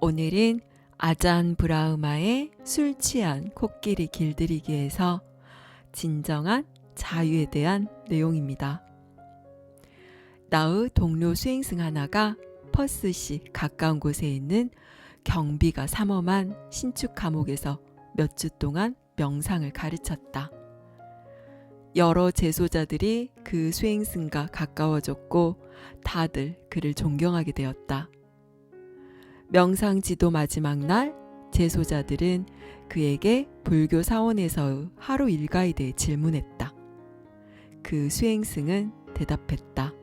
오늘은 아잔 브라흐마의 술 취한 코끼리 길들이기에서 진정한 자유에 대한 내용입니다. 나의 동료 수행승 하나가 퍼스시 가까운 곳에 있는 경비가 삼엄한 신축 감옥에서 몇 주 동안 명상을 가르쳤다. 여러 제소자들이 그 수행승과 가까워졌고 다들 그를 존경하게 되었다. 명상 지도 마지막 날 제소자들은 그에게 불교 사원에서의 하루 일과에 대해 질문했다. 그 수행승은 대답했다.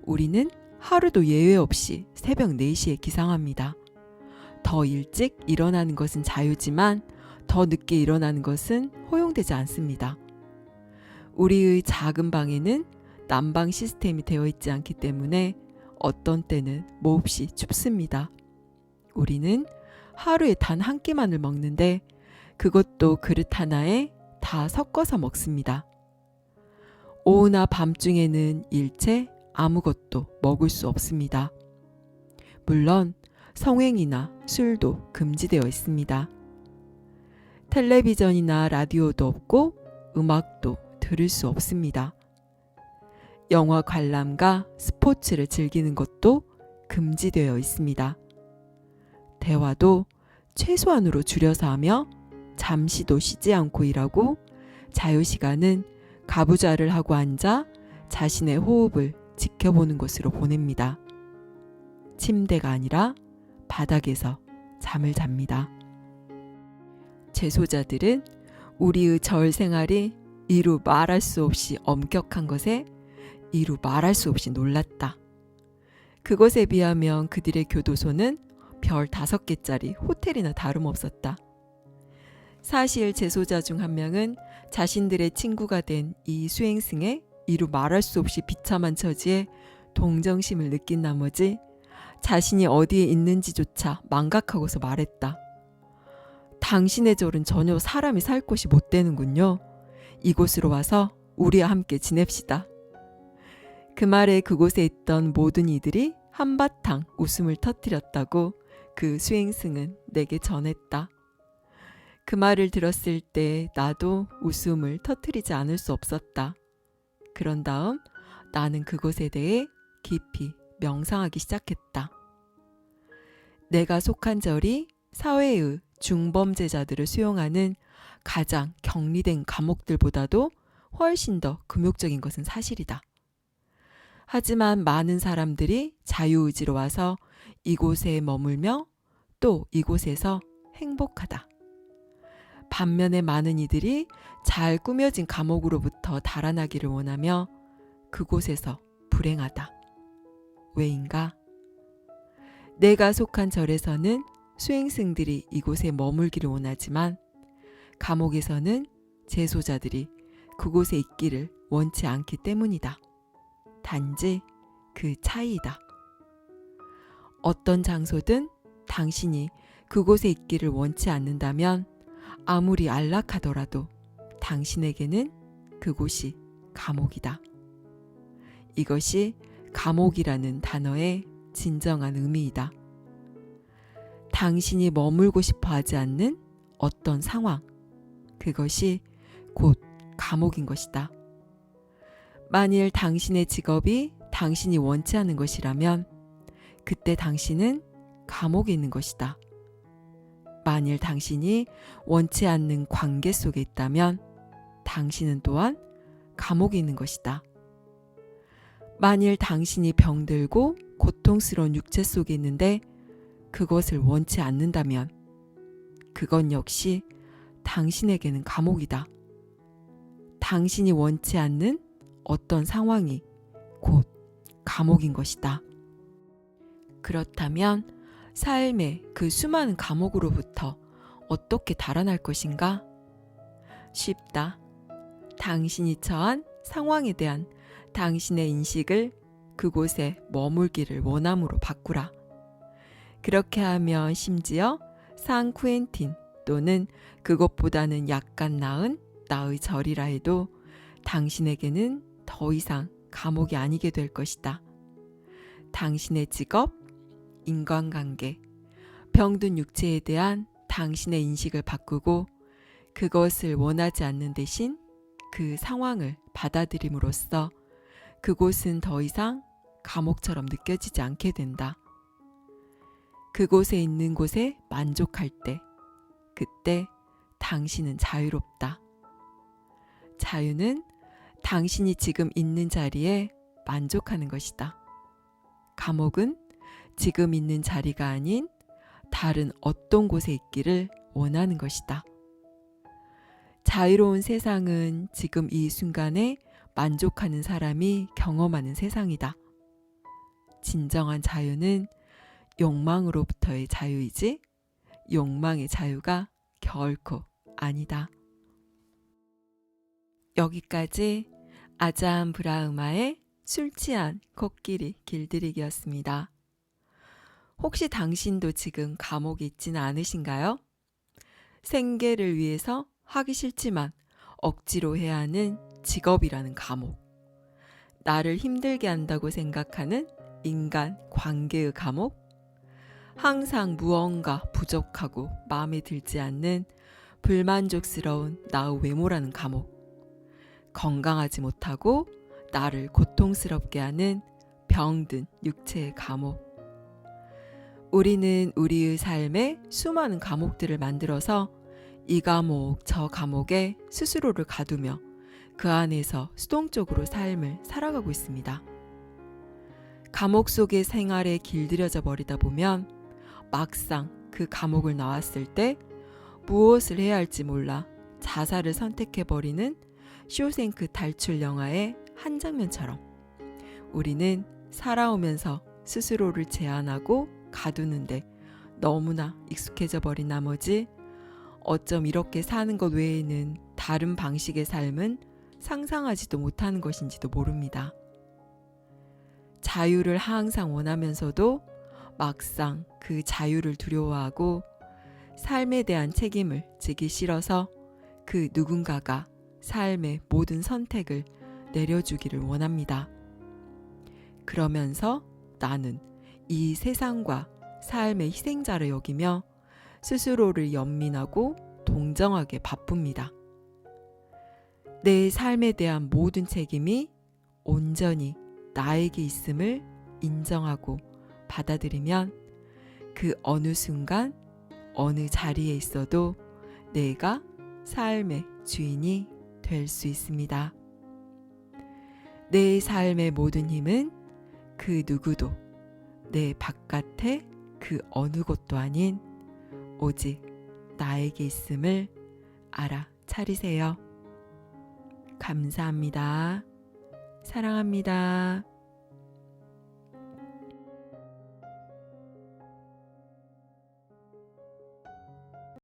우리는 하루도 예외 없이 새벽 4시에 기상합니다. 더 일찍 일어나는 것은 자유지만 더 늦게 일어나는 것은 허용되지 않습니다. 우리의 작은 방에는 난방 시스템이 되어 있지 않기 때문에 어떤 때는 몹시 춥습니다. 우리는 하루에 단 한 끼만을 먹는데 그것도 그릇 하나에 다 섞어서 먹습니다. 오후나 밤중에는 일체 아무것도 먹을 수 없습니다. 물론 성행이나 술도 금지되어 있습니다. 텔레비전이나 라디오도 없고 음악도 들을 수 없습니다. 영화 관람과 스포츠를 즐기는 것도 금지되어 있습니다. 대화도 최소한으로 줄여서 하며 잠시도 쉬지 않고 일하고 자유시간은 가부좌를 하고 앉아 자신의 호흡을 지켜보는 것으로 보냅니다. 침대가 아니라 바닥에서 잠을 잡니다. 제소자들은 우리의 절 생활이 이루 말할 수 없이 엄격한 것에 이루 말할 수 없이 놀랐다. 그것에 비하면 그들의 교도소는 별 5개짜리 호텔이나 다름없었다. 사실 제소자 중 한 명은 자신들의 친구가 된 이 수행승의 이루 말할 수 없이 비참한 처지에 동정심을 느낀 나머지 자신이 어디에 있는지조차 망각하고서 말했다. 당신의 절은 전혀 사람이 살 곳이 못 되는군요. 이곳으로 와서 우리와 함께 지냅시다. 그 말에 그곳에 있던 모든 이들이 한바탕 웃음을 터뜨렸다고 그 수행승은 내게 전했다. 그 말을 들었을 때 나도 웃음을 터뜨리지 않을 수 없었다. 그런 다음 나는 그곳에 대해 깊이 명상하기 시작했다. 내가 속한 절이 사회의 중범죄자들을 수용하는 가장 격리된 감옥들보다도 훨씬 더 금욕적인 것은 사실이다. 하지만 많은 사람들이 자유의지로 와서 이곳에 머물며 또 이곳에서 행복하다. 반면에 많은 이들이 잘 꾸며진 감옥으로부터 달아나기를 원하며 그곳에서 불행하다. 왜인가? 내가 속한 절에서는 수행승들이 이곳에 머물기를 원하지만 감옥에서는 제소자들이 그곳에 있기를 원치 않기 때문이다. 단지 그 차이이다. 어떤 장소든 당신이 그곳에 있기를 원치 않는다면 아무리 안락하더라도 당신에게는 그곳이 감옥이다. 이것이 감옥이라는 단어의 진정한 의미이다. 당신이 머물고 싶어 하지 않는 어떤 상황, 그것이 곧 감옥인 것이다. 만일 당신의 직업이 당신이 원치 않는 것이라면 그때 당신은 감옥에 있는 것이다. 만일 당신이 원치 않는 관계 속에 있다면 당신은 또한 감옥에 있는 것이다. 만일 당신이 병들고 고통스러운 육체 속에 있는데 그것을 원치 않는다면 그건 역시 당신에게는 감옥이다. 당신이 원치 않는 어떤 상황이 곧 감옥인 것이다. 그렇다면 삶의 그 수많은 감옥으로부터 어떻게 달아날 것인가? 쉽다. 당신이 처한 상황에 대한 당신의 인식을 그곳에 머물기를 원함으로 바꾸라. 그렇게 하면 심지어 상 쿠엔틴 또는 그것보다는 약간 나은 나의 절이라 해도 당신에게는 더 이상 감옥이 아니게 될 것이다. 당신의 직업, 인간관계, 병든 육체에 대한 당신의 인식을 바꾸고 그것을 원하지 않는 대신 그 상황을 받아들임으로써 그곳은 더 이상 감옥처럼 느껴지지 않게 된다. 그곳에 있는 곳에 만족할 때, 그때 당신은 자유롭다. 자유는 당신이 지금 있는 자리에 만족하는 것이다. 감옥은 지금 있는 자리가 아닌 다른 어떤 곳에 있기를 원하는 것이다. 자유로운 세상은 지금 이 순간에 만족하는 사람이 경험하는 세상이다. 진정한 자유는 욕망으로부터의 자유이지 욕망의 자유가 결코 아니다. 여기까지 아자한 브라흐마의 술 취한 코끼리 길들이기였습니다. 혹시 당신도 지금 감옥에 있지는 않으신가요? 생계를 위해서 하기 싫지만 억지로 해야 하는 직업이라는 감옥. 나를 힘들게 한다고 생각하는 인간 관계의 감옥. 항상 무언가 부족하고 마음에 들지 않는 불만족스러운 나의 외모라는 감옥. 건강하지 못하고 나를 고통스럽게 하는 병든 육체의 감옥. 우리는 우리의 삶에 수많은 감옥들을 만들어서 이 감옥 저 감옥에 스스로를 가두며 그 안에서 수동적으로 삶을 살아가고 있습니다. 감옥 속의 생활에 길들여져 버리다 보면 막상 그 감옥을 나왔을 때 무엇을 해야 할지 몰라 자살을 선택해버리는 쇼생크 탈출 영화의 한 장면처럼 우리는 살아오면서 스스로를 제한하고 가두는데 너무나 익숙해져 버린 나머지 어쩜 이렇게 사는 것 외에는 다른 방식의 삶은 상상하지도 못하는 것인지도 모릅니다. 자유를 항상 원하면서도 막상 그 자유를 두려워하고 삶에 대한 책임을 지기 싫어서 그 누군가가 삶의 모든 선택을 내려주기를 원합니다. 그러면서 나는 이 세상과 삶의 희생자를 여기며 스스로를 연민하고 동정하게 바쁩니다. 내 삶에 대한 모든 책임이 온전히 나에게 있음을 인정하고 받아들이면 그 어느 순간 어느 자리에 있어도 내가 삶의 주인이 될 수 있습니다. 내 삶의 모든 힘은 그 누구도 내 바깥에 그 어느 곳도 아닌 오직 나에게 있음을 알아차리세요. 감사합니다. 사랑합니다.